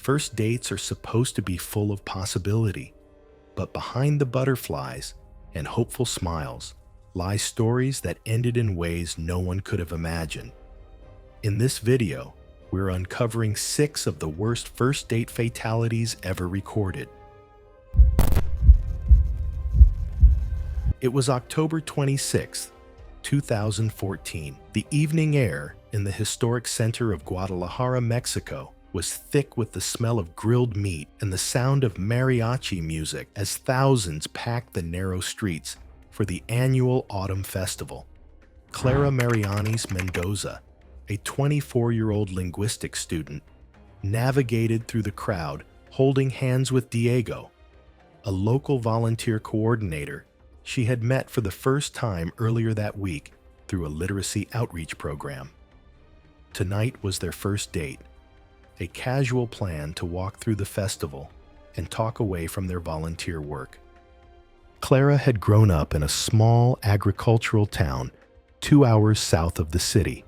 First dates are supposed to be full of possibility, but behind the butterflies and hopeful smiles lie stories that ended in ways no one could have imagined. In this video, we're uncovering 6 of the worst first date fatalities ever recorded. It was October 26, 2014. The evening air in the historic center of Guadalajara, Mexico, was thick with the smell of grilled meat and the sound of mariachi music as thousands packed the narrow streets for the annual autumn festival. Clara Marianis Mendoza, a 24-year-old linguistics student, navigated through the crowd holding hands with Diego, a local volunteer coordinator she had met for the first time earlier that week through a literacy outreach program. Tonight was their first date, a casual plan to walk through the festival and talk away from their volunteer work. Clara had grown up in a small agricultural town 2 hours south of the city.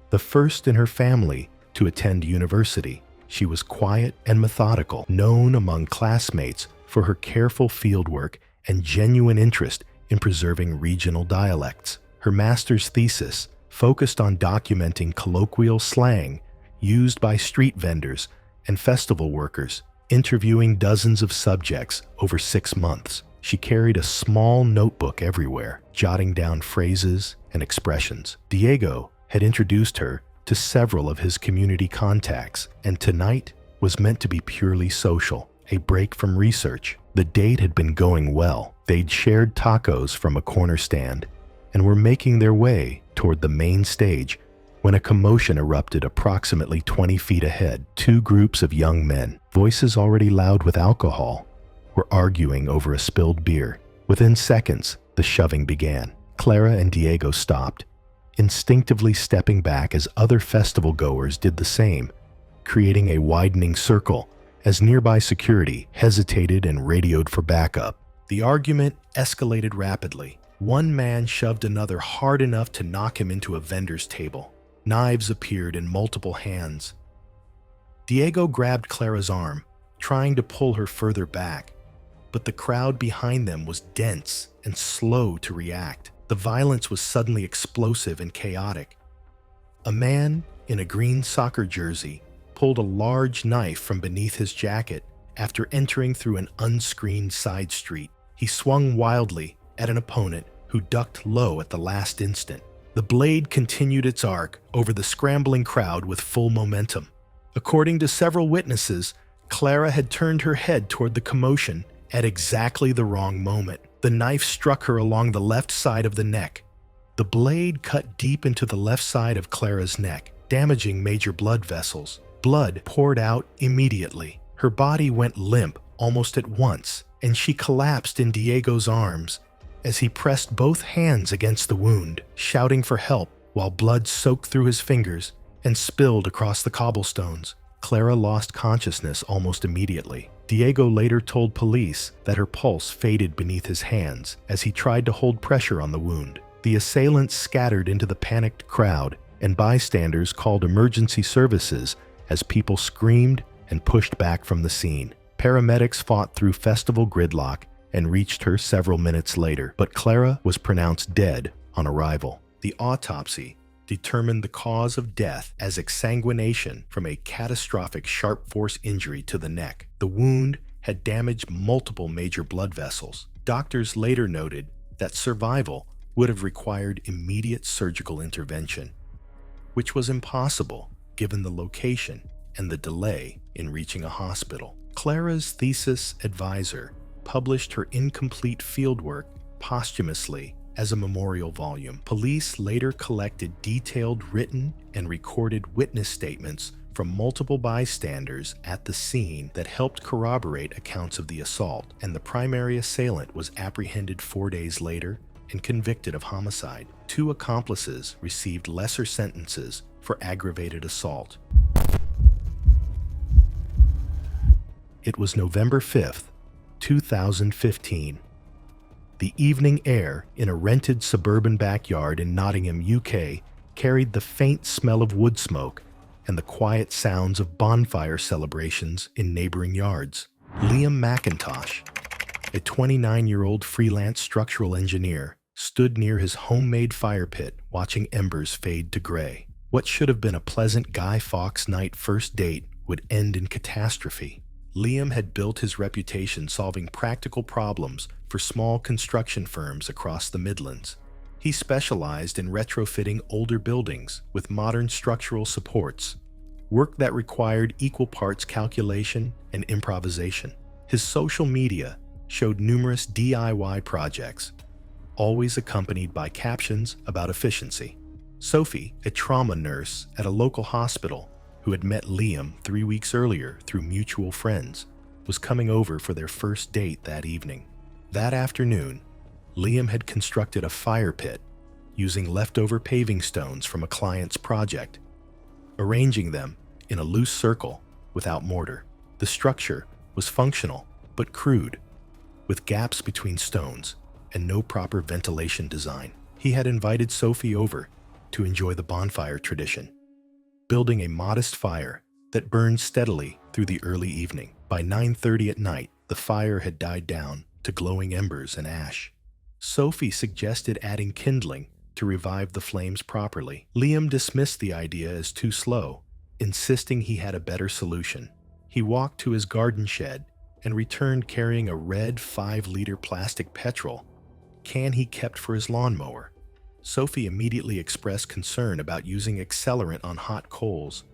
The first in her family to attend university, she was quiet and methodical, known among classmates for her careful fieldwork and genuine interest in preserving regional dialects. Her master's thesis focused on documenting colloquial slang used by street vendors and festival workers, interviewing dozens of subjects over 6 months. She carried a small notebook everywhere, jotting down phrases and expressions. Diego had introduced her to several of his community contacts, and tonight was meant to be purely social, a break from research. The date had been going well. They'd shared tacos from a corner stand and were making their way toward the main stage when a commotion erupted approximately 20 feet ahead. 2 groups of young men, voices already loud with alcohol, were arguing over a spilled beer. Within seconds, the shoving began. Clara and Diego stopped, instinctively stepping back as other festival goers did the same, creating a widening circle as nearby security hesitated and radioed for backup. The argument escalated rapidly. One man shoved another hard enough to knock him into a vendor's table. Knives appeared in multiple hands. Diego grabbed Clara's arm, trying to pull her further back, but the crowd behind them was dense and slow to react. The violence was suddenly explosive and chaotic. A man in a green soccer jersey pulled a large knife from beneath his jacket after entering through an unscreened side street. He swung wildly at an opponent who ducked low at the last instant. The blade continued its arc over the scrambling crowd with full momentum. According to several witnesses, Clara had turned her head toward the commotion at exactly the wrong moment. The knife struck her along the left side of the neck. The blade cut deep into the left side of Clara's neck, damaging major blood vessels. Blood poured out immediately. Her body went limp almost at once, and she collapsed in Diego's arms as he pressed both hands against the wound, shouting for help while blood soaked through his fingers and spilled across the cobblestones. Clara lost consciousness almost immediately. Diego later told police that her pulse faded beneath his hands as he tried to hold pressure on the wound. The assailants scattered into the panicked crowd, and bystanders called emergency services as people screamed and pushed back from the scene. Paramedics fought through festival gridlock and reached her several minutes later, but Clara was pronounced dead on arrival. The autopsy determined the cause of death as exsanguination from a catastrophic sharp force injury to the neck. The wound had damaged multiple major blood vessels. Doctors later noted that survival would have required immediate surgical intervention, which was impossible given the location and the delay in reaching a hospital. Clara's thesis advisor published her incomplete fieldwork posthumously as a memorial volume. Police later collected detailed written and recorded witness statements from multiple bystanders at the scene that helped corroborate accounts of the assault, and the primary assailant was apprehended 4 days later and convicted of homicide. 2 accomplices received lesser sentences for aggravated assault. It was November 5th, 2015. The evening air in a rented suburban backyard in Nottingham, UK, carried the faint smell of wood smoke and the quiet sounds of bonfire celebrations in neighboring yards. Liam McIntosh, a 29-year-old freelance structural engineer, stood near his homemade fire pit watching embers fade to gray. What should have been a pleasant Guy Fawkes night first date would end in catastrophe. Liam had built his reputation solving practical problems for small construction firms across the Midlands. He specialized in retrofitting older buildings with modern structural supports, work that required equal parts calculation and improvisation. His social media showed numerous DIY projects, always accompanied by captions about efficiency. Sophie, a trauma nurse at a local hospital who had met Liam 3 weeks earlier through mutual friends, was coming over for their first date that evening. That afternoon, Liam had constructed a fire pit using leftover paving stones from a client's project, arranging them in a loose circle without mortar. The structure was functional but crude, with gaps between stones and no proper ventilation design. He had invited Sophie over to enjoy the bonfire tradition, building a modest fire that burned steadily through the early evening. By 9:30 at night, the fire had died down to glowing embers and ash. Sophie suggested adding kindling to revive the flames properly. Liam dismissed the idea as too slow, insisting he had a better solution. He walked to his garden shed and returned carrying a red 5-liter plastic petrol can he kept for his lawnmower. Sophie immediately expressed concern about using accelerant on hot coals,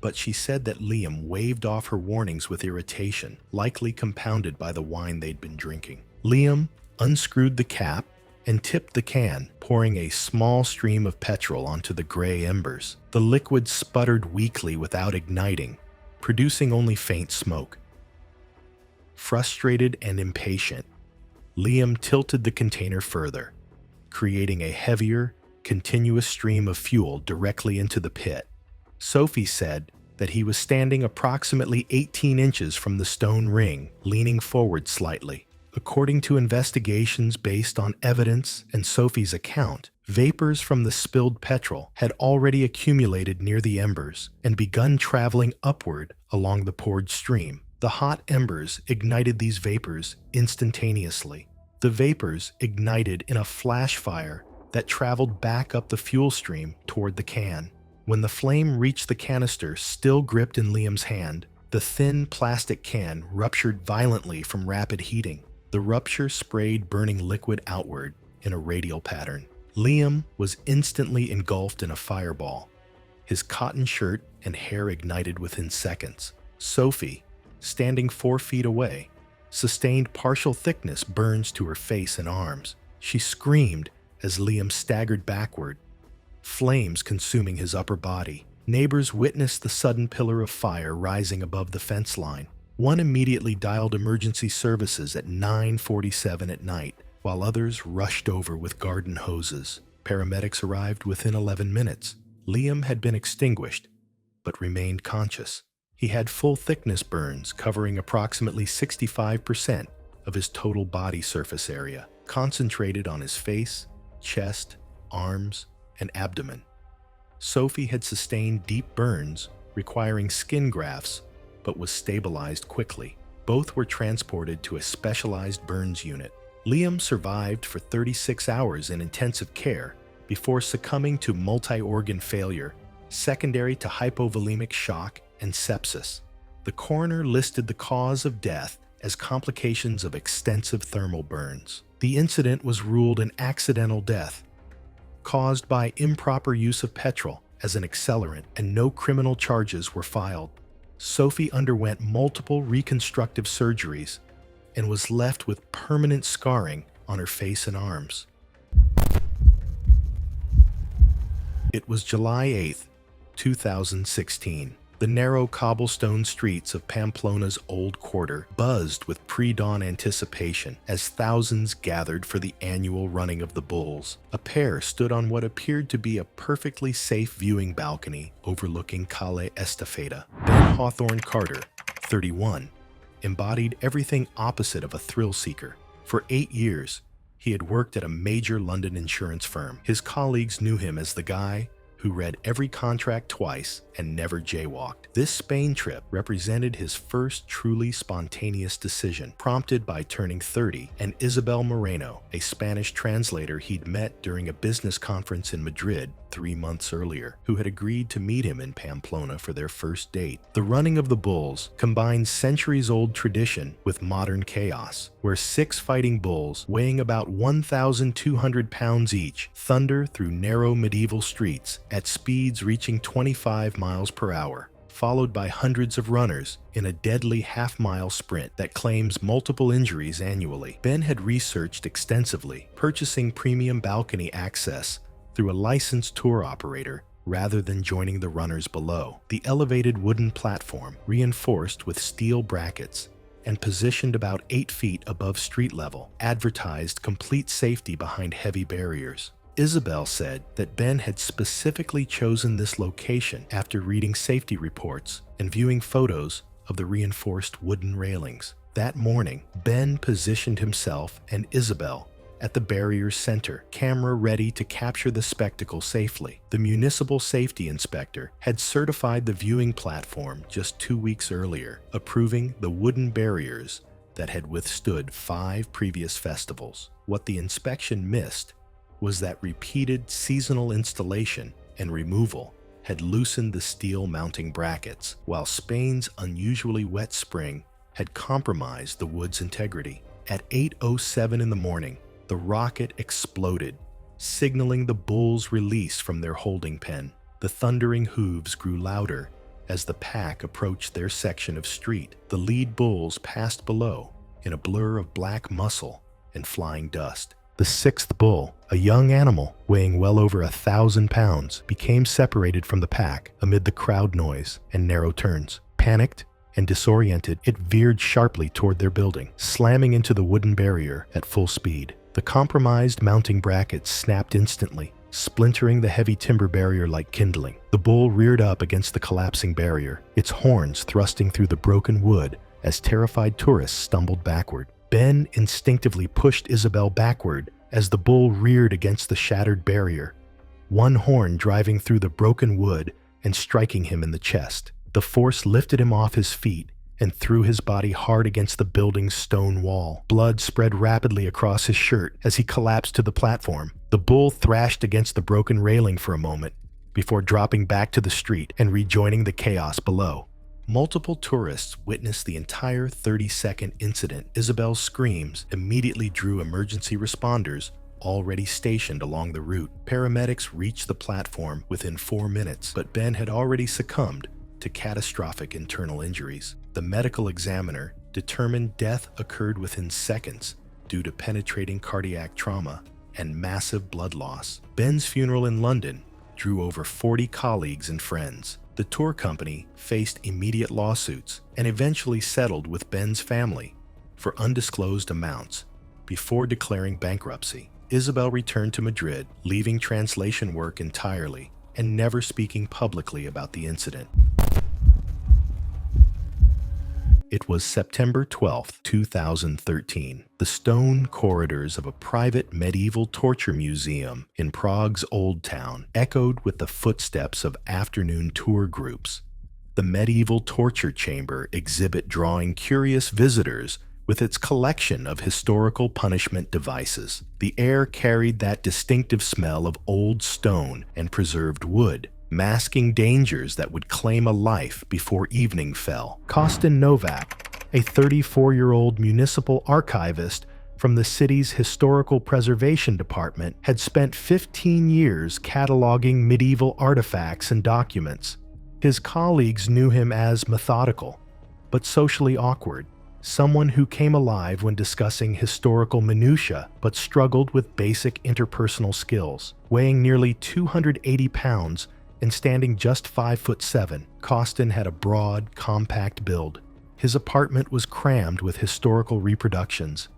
but she said that Liam waved off her warnings with irritation, likely compounded by the wine they'd been drinking. Liam unscrewed the cap and tipped the can, pouring a small stream of petrol onto the gray embers. The liquid sputtered weakly without igniting, producing only faint smoke. Frustrated and impatient, Liam tilted the container further, creating a heavier, continuous stream of fuel directly into the pit. Sophie said that he was standing approximately 18 inches from the stone ring, leaning forward slightly. According to investigations based on evidence and Sophie's account, vapors from the spilled petrol had already accumulated near the embers and begun traveling upward along the poured stream. The hot embers ignited these vapors instantaneously. The vapors ignited in a flash fire that traveled back up the fuel stream toward the can. When the flame reached the canister still gripped in Liam's hand, the thin plastic can ruptured violently from rapid heating. The rupture sprayed burning liquid outward in a radial pattern. Liam was instantly engulfed in a fireball. His cotton shirt and hair ignited within seconds. Sophie, standing 4 feet away, sustained partial thickness burns to her face and arms. She screamed as Liam staggered backward, flames consuming his upper body. Neighbors witnessed the sudden pillar of fire rising above the fence line. One immediately dialed emergency services at 9:47 at night, while others rushed over with garden hoses. Paramedics arrived within 11 minutes. Liam had been extinguished, but remained conscious. He had full-thickness burns covering approximately 65% of his total body surface area, concentrated on his face, chest, arms, and abdomen. Sophie had sustained deep burns requiring skin grafts, but was stabilized quickly. Both were transported to a specialized burns unit. Liam survived for 36 hours in intensive care before succumbing to multi-organ failure, secondary to hypovolemic shock and sepsis. The coroner listed the cause of death as complications of extensive thermal burns. The incident was ruled an accidental death, caused by improper use of petrol as an accelerant, and no criminal charges were filed. Sophie underwent multiple reconstructive surgeries and was left with permanent scarring on her face and arms. It was July 8, 2016. The narrow cobblestone streets of Pamplona's Old Quarter buzzed with pre-dawn anticipation as thousands gathered for the annual running of the bulls. A pair stood on what appeared to be a perfectly safe viewing balcony overlooking Calle Estafeta. Ben Hawthorne Carter, 31, embodied everything opposite of a thrill seeker. For 8 years, he had worked at a major London insurance firm. His colleagues knew him as the guy who read every contract twice and never jaywalked. This Spain trip represented his first truly spontaneous decision, prompted by turning 30, and Isabel Moreno, a Spanish translator he'd met during a business conference in Madrid 3 months earlier, who had agreed to meet him in Pamplona for their first date. The running of the bulls combines centuries-old tradition with modern chaos, where 6 fighting bulls weighing about 1,200 pounds each thunder through narrow medieval streets at speeds reaching 25 miles per hour, followed by hundreds of runners in a deadly half-mile sprint that claims multiple injuries annually. Ben had researched extensively, purchasing premium balcony access through a licensed tour operator rather than joining the runners below. The elevated wooden platform, reinforced with steel brackets and positioned about 8 feet above street level, advertised complete safety behind heavy barriers. Isabel said that Ben had specifically chosen this location after reading safety reports and viewing photos of the reinforced wooden railings. That morning, Ben positioned himself and Isabel at the barrier's center, camera ready to capture the spectacle safely. The municipal safety inspector had certified the viewing platform just 2 weeks earlier, approving the wooden barriers that had withstood 5 previous festivals. What the inspection missed was that repeated seasonal installation and removal had loosened the steel mounting brackets, while Spain's unusually wet spring had compromised the wood's integrity. At 8:07 in the morning, the rocket exploded, signaling the bulls' release from their holding pen. The thundering hooves grew louder as the pack approached their section of street. The lead bulls passed below in a blur of black muscle and flying dust. The 6th bull, a young animal weighing well over 1,000 pounds, became separated from the pack amid the crowd noise and narrow turns. Panicked and disoriented, it veered sharply toward their building, slamming into the wooden barrier at full speed. The compromised mounting brackets snapped instantly, splintering the heavy timber barrier like kindling. The bull reared up against the collapsing barrier, its horns thrusting through the broken wood as terrified tourists stumbled backward. Ben instinctively pushed Isabel backward as the bull reared against the shattered barrier, one horn driving through the broken wood and striking him in the chest. The force lifted him off his feet and threw his body hard against the building's stone wall. Blood spread rapidly across his shirt as he collapsed to the platform. The bull thrashed against the broken railing for a moment before dropping back to the street and rejoining the chaos below. Multiple tourists witnessed the entire 30-second incident. Isabel's screams immediately drew emergency responders already stationed along the route. Paramedics reached the platform within 4 minutes, but Ben had already succumbed to catastrophic internal injuries. The medical examiner determined death occurred within seconds due to penetrating cardiac trauma and massive blood loss. Ben's funeral in London drew over 40 colleagues and friends. The tour company faced immediate lawsuits and eventually settled with Ben's family for undisclosed amounts before declaring bankruptcy. Isabel returned to Madrid, leaving translation work entirely and never speaking publicly about the incident. It was September 12, 2013. The stone corridors of a private medieval torture museum in Prague's Old Town echoed with the footsteps of afternoon tour groups. The medieval torture chamber exhibit drawing curious visitors with its collection of historical punishment devices. The air carried that distinctive smell of old stone and preserved wood, masking dangers that would claim a life before evening fell. Kostin Novak, a 34-year-old municipal archivist from the city's Historical Preservation Department, had spent 15 years cataloging medieval artifacts and documents. His colleagues knew him as methodical, but socially awkward, someone who came alive when discussing historical minutiae but struggled with basic interpersonal skills. Weighing nearly 280 pounds, and standing just 5'7", Kostin had a broad, compact build. His apartment was crammed with historical reproductions,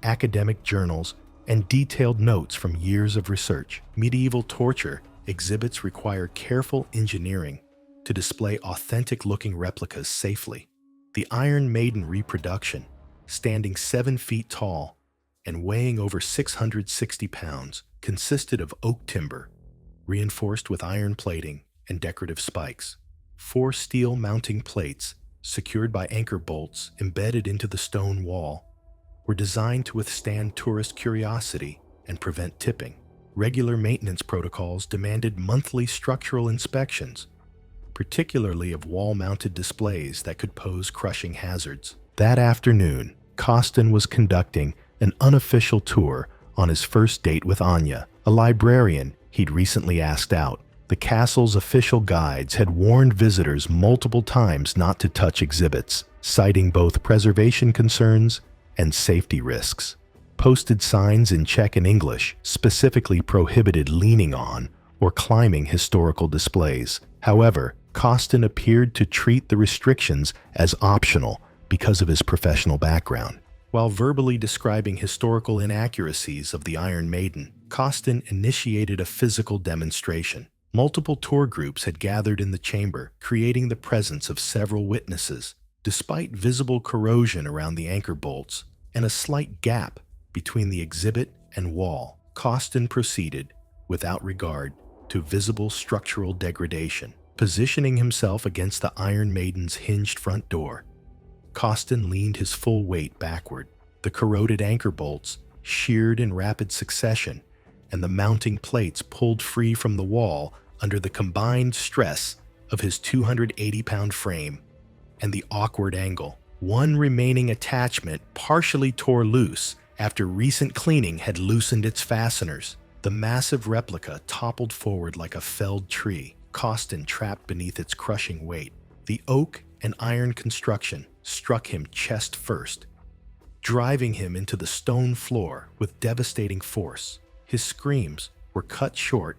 academic journals, and detailed notes from years of research. Medieval torture exhibits require careful engineering to display authentic-looking replicas safely. The Iron Maiden reproduction, standing 7 feet tall and weighing over 660 pounds, consisted of oak timber, reinforced with iron plating and decorative spikes. 4 steel mounting plates, secured by anchor bolts embedded into the stone wall, were designed to withstand tourist curiosity and prevent tipping. Regular maintenance protocols demanded monthly structural inspections, particularly of wall-mounted displays that could pose crushing hazards. That afternoon, Costin was conducting an unofficial tour on his first date with Anya, a librarian he'd recently asked out. The castle's official guides had warned visitors multiple times not to touch exhibits, citing both preservation concerns and safety risks. Posted signs in Czech and English specifically prohibited leaning on or climbing historical displays. However, Costin appeared to treat the restrictions as optional because of his professional background. While verbally describing historical inaccuracies of the Iron Maiden, Costin initiated a physical demonstration. Multiple tour groups had gathered in the chamber, creating the presence of several witnesses. Despite visible corrosion around the anchor bolts and a slight gap between the exhibit and wall, Costin proceeded, without regard to visible structural degradation. Positioning himself against the Iron Maiden's hinged front door, Costin leaned his full weight backward. The corroded anchor bolts sheared in rapid succession, and the mounting plates pulled free from the wall under the combined stress of his 280-pound frame and the awkward angle. One remaining attachment partially tore loose after recent cleaning had loosened its fasteners. The massive replica toppled forward like a felled tree, Costin trapped beneath its crushing weight. The oak and iron construction struck him chest first, driving him into the stone floor with devastating force. His screams were cut short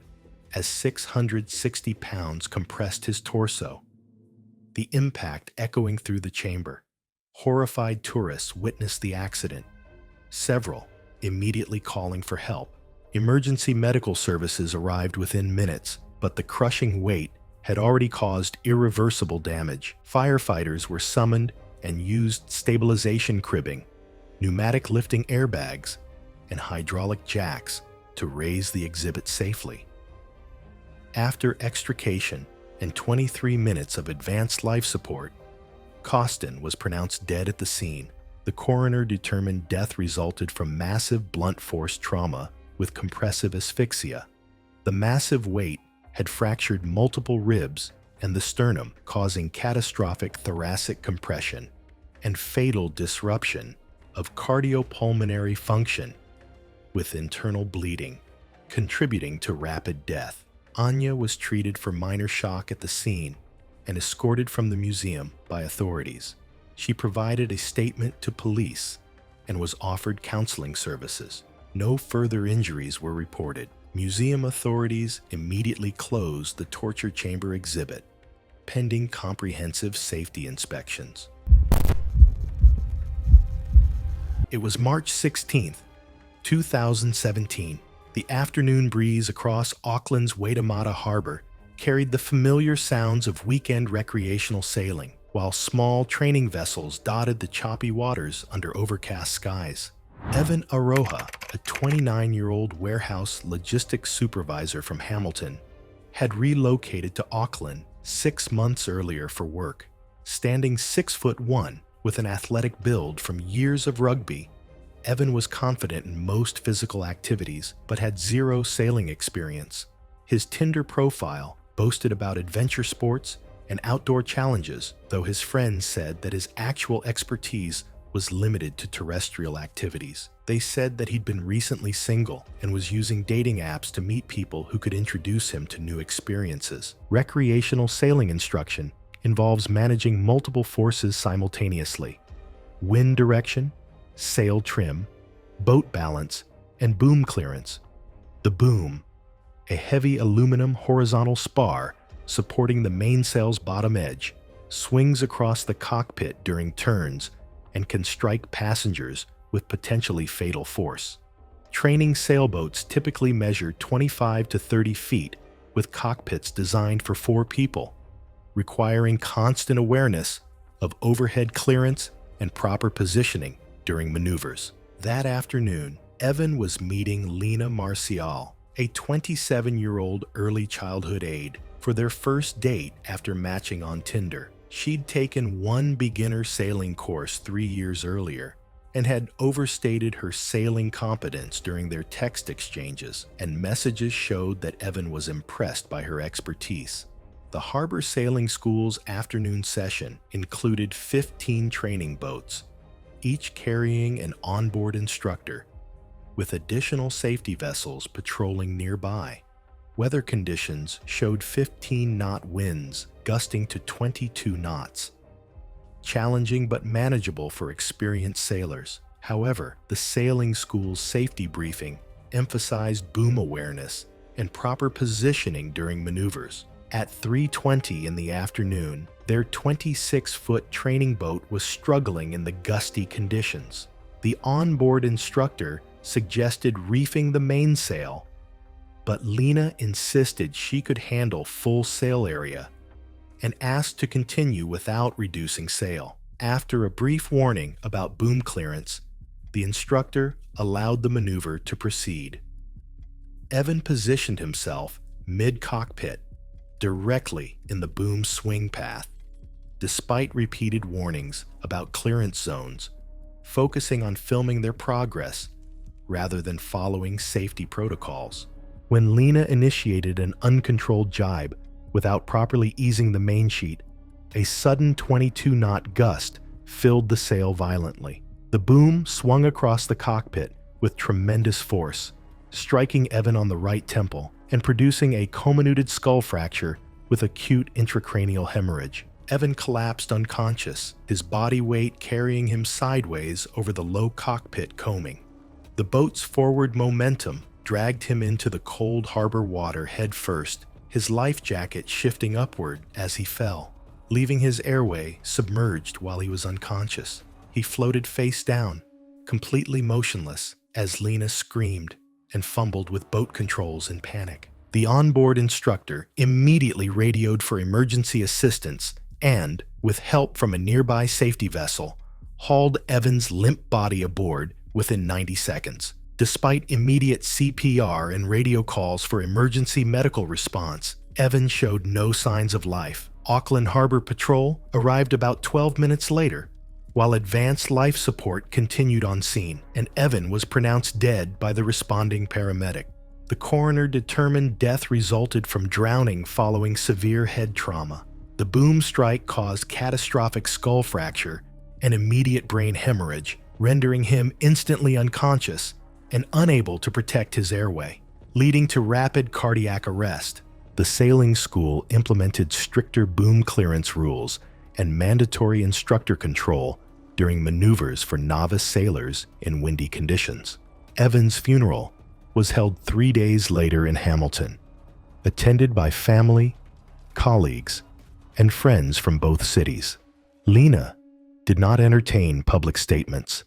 as 660 pounds compressed his torso, the impact echoing through the chamber. Horrified tourists witnessed the accident, several immediately calling for help. Emergency medical services arrived within minutes, but the crushing weight had already caused irreversible damage. Firefighters were summoned and used stabilization cribbing, pneumatic lifting airbags, and hydraulic jacks to raise the exhibit safely. After extrication and 23 minutes of advanced life support, Costin was pronounced dead at the scene. The coroner determined death resulted from massive blunt force trauma with compressive asphyxia. The massive weight had fractured multiple ribs and the sternum, causing catastrophic thoracic compression and fatal disruption of cardiopulmonary function, with internal bleeding, contributing to rapid death. Anya was treated for minor shock at the scene and escorted from the museum by authorities. She provided a statement to police and was offered counseling services. No further injuries were reported. Museum authorities immediately closed the torture chamber exhibit, pending comprehensive safety inspections. It was March 16, 2017. The afternoon breeze across Auckland's Waitemata Harbor carried the familiar sounds of weekend recreational sailing, while small training vessels dotted the choppy waters under overcast skies. Evan Aroha, a 29-year-old warehouse logistics supervisor from Hamilton, had relocated to Auckland 6 months earlier for work. Standing 6'1", with an athletic build from years of rugby, Evan was confident in most physical activities but had zero sailing experience. His Tinder profile boasted about adventure sports and outdoor challenges, though his friends said that his actual expertise was limited to terrestrial activities. They said that he'd been recently single and was using dating apps to meet people who could introduce him to new experiences. Recreational sailing instruction involves managing multiple forces simultaneously: wind direction, sail trim, boat balance, and boom clearance. The boom, a heavy aluminum horizontal spar supporting the mainsail's bottom edge, swings across the cockpit during turns and can strike passengers with potentially fatal force. Training sailboats typically measure 25 to 30 feet, with cockpits designed for 4 people, requiring constant awareness of overhead clearance and proper positioning during maneuvers. That afternoon, Evan was meeting Lena Marcial, a 27-year-old early childhood aide. For their first date after matching on Tinder, she'd taken one beginner sailing course 3 years earlier and had overstated her sailing competence during their text exchanges, and messages showed that Evan was impressed by her expertise. The Harbor Sailing School's afternoon session included 15 training boats, each carrying an onboard instructor, with additional safety vessels patrolling nearby. Weather conditions showed 15-knot winds gusting to 22 knots. Challenging but manageable for experienced sailors. However, the sailing school's safety briefing emphasized boom awareness and proper positioning during maneuvers. At 3:20 in the afternoon, their 26-foot training boat was struggling in the gusty conditions. The onboard instructor suggested reefing the mainsail, but Lena insisted she could handle full sail area and asked to continue without reducing sail. After a brief warning about boom clearance, the instructor allowed the maneuver to proceed. Evan positioned himself mid-cockpit, directly in the boom swing path. Despite repeated warnings about clearance zones, focusing on filming their progress rather than following safety protocols. When Lena initiated an uncontrolled jibe without properly easing the main sheet, a sudden 22-knot gust filled the sail violently. The boom swung across the cockpit with tremendous force, striking Evan on the right temple and producing a comminuted skull fracture with acute intracranial hemorrhage. Evan collapsed unconscious, his body weight carrying him sideways over the low cockpit coaming. The boat's forward momentum dragged him into the cold harbor water head first, his life jacket shifting upward as he fell, leaving his airway submerged while he was unconscious. He floated face down, completely motionless, as Lena screamed and fumbled with boat controls in panic. The onboard instructor immediately radioed for emergency assistance and, with help from a nearby safety vessel, hauled Evan's limp body aboard within 90 seconds. Despite immediate CPR and radio calls for emergency medical response, Evan showed no signs of life. Auckland Harbor Patrol arrived about 12 minutes later, while advanced life support continued on scene, and Evan was pronounced dead by the responding paramedic. The coroner determined death resulted from drowning following severe head trauma. The boom strike caused catastrophic skull fracture and immediate brain hemorrhage, rendering him instantly unconscious and unable to protect his airway, leading to rapid cardiac arrest. The sailing school implemented stricter boom clearance rules and mandatory instructor control during maneuvers for novice sailors in windy conditions. Evan's funeral was held 3 days later in Hamilton, attended by family, colleagues, and friends from both cities. Lena did not entertain public statements.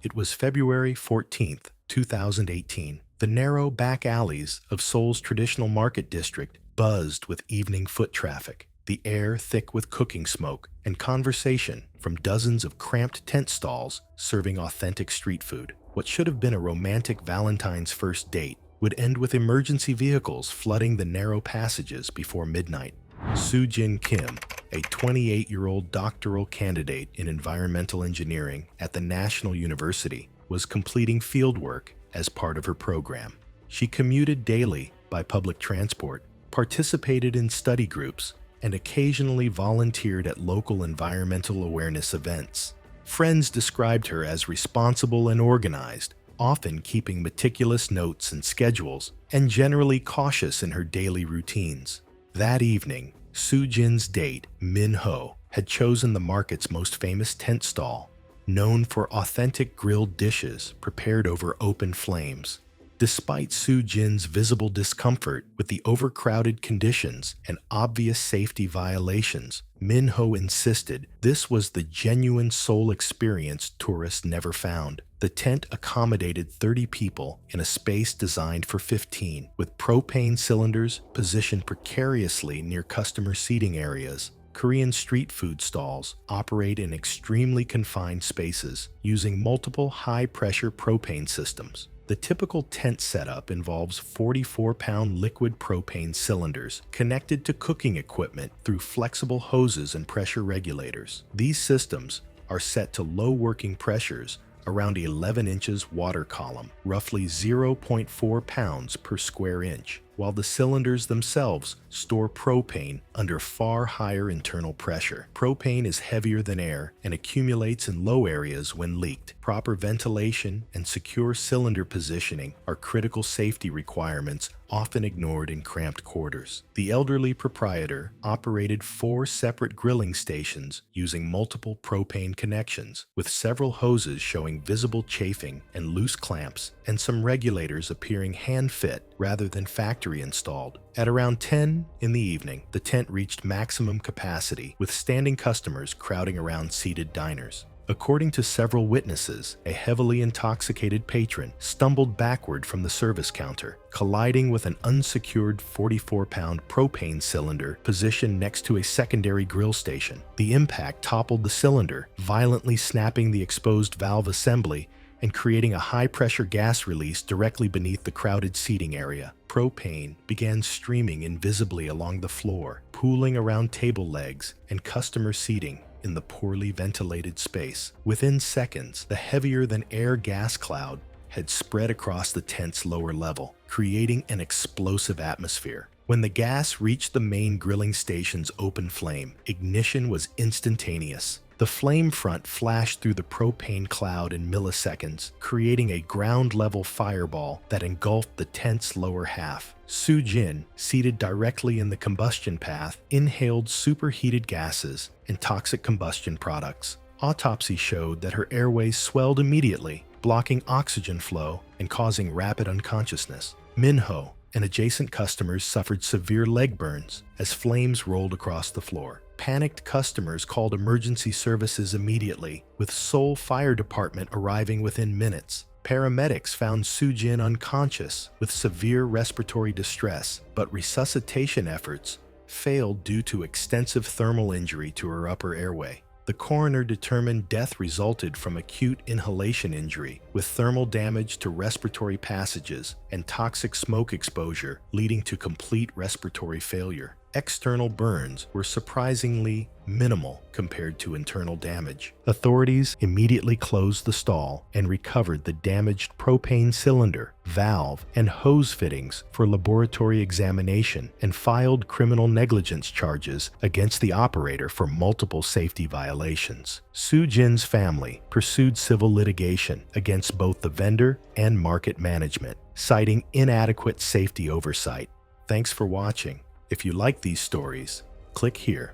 It was February 14th, 2018. The narrow back alleys of Seoul's traditional market district buzzed with evening foot traffic, the air thick with cooking smoke and conversation from dozens of cramped tent stalls serving authentic street food. What should have been a romantic Valentine's first date would end with emergency vehicles flooding the narrow passages before midnight. Soo-Jin Kim, a 28-year-old doctoral candidate in environmental engineering at the National University, was completing fieldwork as part of her program. She commuted daily by public transport, participated in study groups, and occasionally volunteered at local environmental awareness events. Friends described her as responsible and organized, often keeping meticulous notes and schedules, and generally cautious in her daily routines. That evening, Soo-Jin's date, Min Ho, had chosen the market's most famous tent stall, known for authentic grilled dishes prepared over open flames. Despite Soo-Jin's visible discomfort with the overcrowded conditions and obvious safety violations, Min Ho insisted this was the genuine Seoul experience tourists never found. The tent accommodated 30 people in a space designed for 15, with propane cylinders positioned precariously near customer seating areas. Korean street food stalls operate in extremely confined spaces, using multiple high-pressure propane systems. The typical tent setup involves 44-pound liquid propane cylinders connected to cooking equipment through flexible hoses and pressure regulators. These systems are set to low working pressures around 11 inches water column, roughly 0.4 pounds per square inch, while the cylinders themselves store propane under far higher internal pressure. Propane is heavier than air and accumulates in low areas when leaked. Proper ventilation and secure cylinder positioning are critical safety requirements often ignored in cramped quarters. The elderly proprietor operated 4 separate grilling stations using multiple propane connections, with several hoses showing visible chafing and loose clamps, and some regulators appearing hand-fit rather than factory installed. At around 10 in the evening, the tent reached maximum capacity, with standing customers crowding around seated diners. According to several witnesses, a heavily intoxicated patron stumbled backward from the service counter, colliding with an unsecured 44-pound propane cylinder positioned next to a secondary grill station. The impact toppled the cylinder, violently snapping the exposed valve assembly and creating a high-pressure gas release directly beneath the crowded seating area. Propane began streaming invisibly along the floor, pooling around table legs and customer seating in the poorly ventilated space. Within seconds, the heavier-than-air gas cloud had spread across the tent's lower level, creating an explosive atmosphere. When the gas reached the main grilling station's open flame, ignition was instantaneous. The flame front flashed through the propane cloud in milliseconds, creating a ground-level fireball that engulfed the tent's lower half. Soo Jin, seated directly in the combustion path, inhaled superheated gases and toxic combustion products. Autopsy showed that her airways swelled immediately, blocking oxygen flow and causing rapid unconsciousness. Minho and adjacent customers suffered severe leg burns as flames rolled across the floor. Panicked customers called emergency services immediately, with Seoul Fire Department arriving within minutes. Paramedics found Soo Jin unconscious with severe respiratory distress, but resuscitation efforts failed due to extensive thermal injury to her upper airway. The coroner determined death resulted from acute inhalation injury, with thermal damage to respiratory passages and toxic smoke exposure leading to complete respiratory failure. External burns were surprisingly minimal compared to internal damage. Authorities immediately closed the stall and recovered the damaged propane cylinder, valve, and hose fittings for laboratory examination and filed criminal negligence charges against the operator for multiple safety violations. Soo Jin's family pursued civil litigation against both the vendor and market management, citing inadequate safety oversight. Thanks for watching. If you like these stories, click here